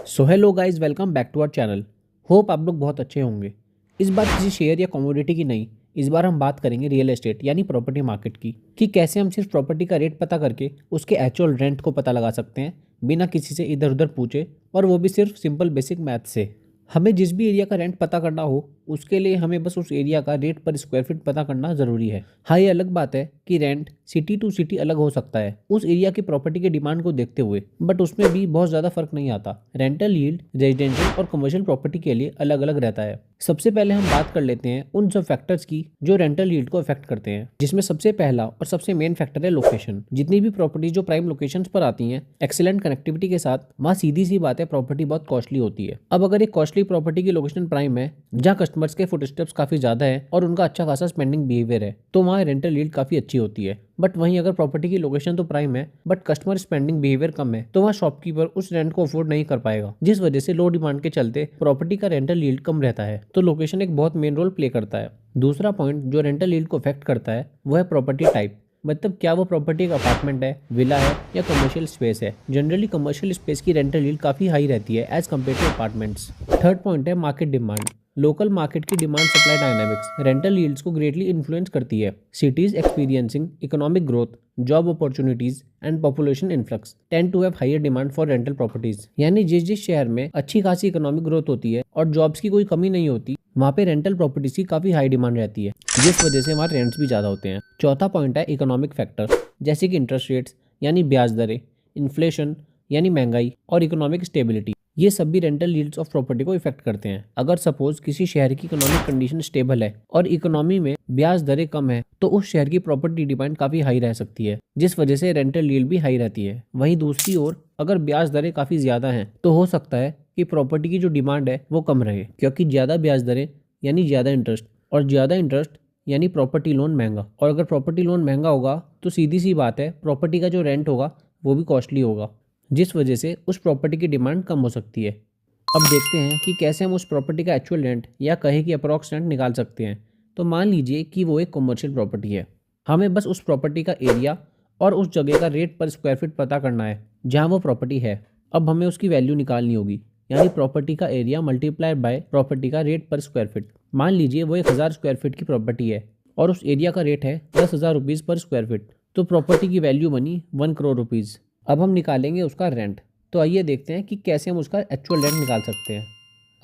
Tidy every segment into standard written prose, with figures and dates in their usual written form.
So hello guys, welcome back to our channel. Hope आप लोग बहुत अच्छे होंगे। इस बार किसी शेयर या कमोडिटी की नहीं, इस बार हम बात करेंगे रियल एस्टेट यानी प्रॉपर्टी मार्केट की, कि कैसे हम सिर्फ प्रॉपर्टी का रेट पता करके उसके एक्चुअल रेंट को पता लगा सकते हैं बिना किसी से इधर उधर पूछे, और वो भी सिर्फ सिंपल बेसिक मैथ से। हमें जिस भी एरिया का रेंट पता करना हो उसके लिए हमें बस उस एरिया का रेट पर स्क्वायर फीट पता करना ज़रूरी है। हाँ, ये अलग बात है कि रेंट सिटी टू सिटी अलग हो सकता है उस एरिया की प्रॉपर्टी के डिमांड को देखते हुए, बट उसमें भी बहुत ज़्यादा फर्क नहीं आता। रेंटल यील्ड रेजिडेंशियल और कमर्शियल प्रॉपर्टी के लिए अलग अलग रहता है। सबसे पहले हम बात कर लेते हैं उन सब फैक्टर्स की जो रेंटल यील्ड को अफेक्ट करते हैं, जिसमें सबसे पहला और सबसे मेन फैक्टर है लोकेशन। जितनी भी प्रॉपर्टी जो प्राइम लोकेशंस पर आती हैं एक्सीलेंट कनेक्टिविटी के साथ, वहाँ सीधी सी बात है प्रॉपर्टी बहुत कॉस्टली होती है। अब अगर एक कॉस्टली प्रॉपर्टी की लोकेशन प्राइम है जहाँ कस्टमर्स के फुटस्टेप्स काफी ज्यादा है और उनका अच्छा खासा स्पेंडिंग बिहेवियर है, तो वहाँ रेंटल यील्ड काफी अच्छी होती है। बट वहीं अगर प्रॉपर्टी की लोकेशन तो प्राइम है बट कस्टमर स्पेंडिंग बिहेवियर कम है, तो वहाँ शॉपकीपर उस रेंट को अफोर्ड नहीं कर पाएगा, जिस वजह से लो डिमांड के चलते प्रॉपर्टी का रेंटल यील्ड कम रहता है। तो लोकेशन एक बहुत मेन रोल प्ले करता है। दूसरा पॉइंट जो रेंटल यील्ड को अफेक्ट करता है वो है प्रॉपर्टी टाइप। मतलब क्या वो प्रॉपर्टी एक अपार्टमेंट है, विला है या कमर्शियल स्पेस है। जनरली कमर्शियल स्पेस की रेंटल यील्ड काफी हाई रहती है as compared to apartments. Third point है मार्केट डिमांड। लोकल मार्केट की demand supply dynamics rental yields को ग्रेटली इन्फ्लुएंस करती है। Cities experiencing economic growth, job opportunities and population influx tend to have higher demand for rental properties. यानी जिस जिस शहर में अच्छी खासी इकोनॉमिक ग्रोथ होती है और जॉब्स की कोई कमी नहीं होती, वहाँ पे रेंटल प्रॉपर्टीज की काफी हाई डिमांड रहती है, जिस वजह से वहाँ रेंट्स भी ज्यादा होते हैं। चौथा पॉइंट है इकोनॉमिक फैक्टर, जैसे कि इंटरेस्ट रेट्स यानी ब्याज दरें, इन्फ्लेशन यानी महंगाई और इकोनॉमिक स्टेबिलिटी। ये सब भी रेंटल यील्ड्स ऑफ प्रॉपर्टी को इफेक्ट करते हैं। अगर सपोज किसी शहर की इकोनॉमिक कंडीशन स्टेबल है और इकोनॉमी में ब्याज दरें कम है, तो उस शहर की प्रॉपर्टी डिमांड काफी हाई रह सकती है, जिस वजह से रेंटल यील्ड भी हाई रहती है। वहीं दूसरी ओर अगर ब्याज दरें काफी ज्यादा हैं, तो हो सकता है कि प्रॉपर्टी की जो डिमांड है वो कम रहे, क्योंकि ज्यादा ब्याज दरें यानी ज्यादा इंटरेस्ट, और ज्यादा इंटरेस्ट यानी प्रॉपर्टी लोन महंगा। और अगर प्रॉपर्टी लोन महंगा होगा तो सीधी सी बात है प्रॉपर्टी का जो रेंट होगा वो भी कॉस्टली होगा, जिस वजह से उस प्रॉपर्टी की डिमांड कम हो सकती है। अब देखते हैं कि कैसे हम उस प्रॉपर्टी का एक्चुअल रेंट या कहे कि अप्रॉक्स रेंट निकाल सकते हैं। तो मान लीजिए कि वो एक कमर्शियल प्रॉपर्टी है। हमें बस उस प्रॉपर्टी का एरिया और उस जगह का रेट पर स्क्वायर फीट पता करना है जहाँ वो प्रॉपर्टी है। अब हमें उसकी वैल्यू निकालनी होगी, यानी प्रॉपर्टी का एरिया मल्टीप्लाइड बाय प्रॉपर्टी का रेट पर स्क्वायर फीट। मान लीजिए वो 1000 स्क्वायर फीट की प्रॉपर्टी है और उस एरिया का रेट है 10,000 रुपीज़ पर स्क्वायर फीट, तो प्रॉपर्टी की वैल्यू बनी 1 करोड़ रुपीज़। अब हम निकालेंगे उसका रेंट। तो आइए देखते हैं कि कैसे हम उसका एक्चुअल रेंट निकाल सकते हैं।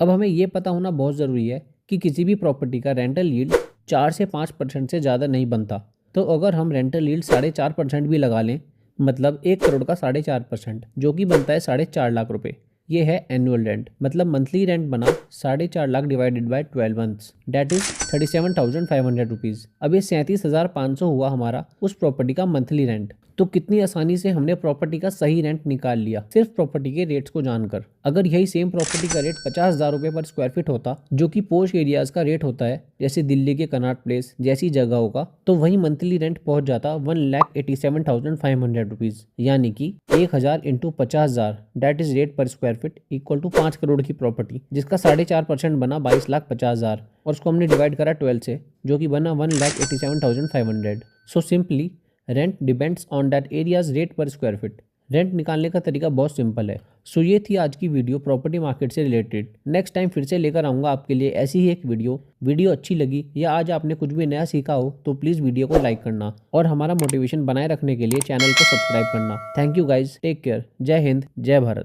अब हमें ये पता होना बहुत ज़रूरी है कि किसी भी प्रॉपर्टी का रेंटल यील्ड 4 से 5% से ज़्यादा नहीं बनता। तो अगर हम रेंटल यील्ड 4.5% भी लगा लें, मतलब 1 करोड़ का 4.5%, जो कि बनता है 4.5 लाख रुपये। ये है एनुअल रेंट, मतलब मंथली रेंट बना 4.5 lakh divided by 12 months, that is 37,500 rupees. अब ये 37,500 हुआ हमारा उस प्रॉपर्टी का मंथली रेंट। तो कितनी आसानी से हमने प्रॉपर्टी का सही रेंट निकाल लिया सिर्फ प्रॉपर्टी के रेट्स को जानकर। अगर यही सेम प्रॉपर्टी का रेट 50,000 रुपये पर स्क्वायर फीट होता, जो कि पोश एरियाज का रेट होता है, जैसे दिल्ली के कनॉट प्लेस जैसी जगहों का, तो वही मंथली रेंट पहुंच जाता 1,87,500 रुपीज़, यानी कि 1,000 इंटू 50,000 डेट इज रेट पर square feet equal to 5 crore की प्रॉपर्टी, जिसका 4.5% बना 22,50,000, और उसको हमने डिवाइड करा 12 से, जो कि बना 1,87,500। So simply rent depends on that areas rate पर स्क्वायर फीट। रेंट निकालने का तरीका बहुत सिंपल है। सो ये थी आज की वीडियो प्रॉपर्टी मार्केट से रिलेटेड। नेक्स्ट टाइम फिर से लेकर आऊँगा आपके लिए ऐसी ही एक वीडियो अच्छी लगी या आज आपने कुछ भी नया सीखा हो तो प्लीज़ वीडियो को लाइक करना और हमारा मोटिवेशन बनाए रखने के लिए चैनल को सब्सक्राइब करना। Thank you guys, take care, जय हिंद, जय भारत।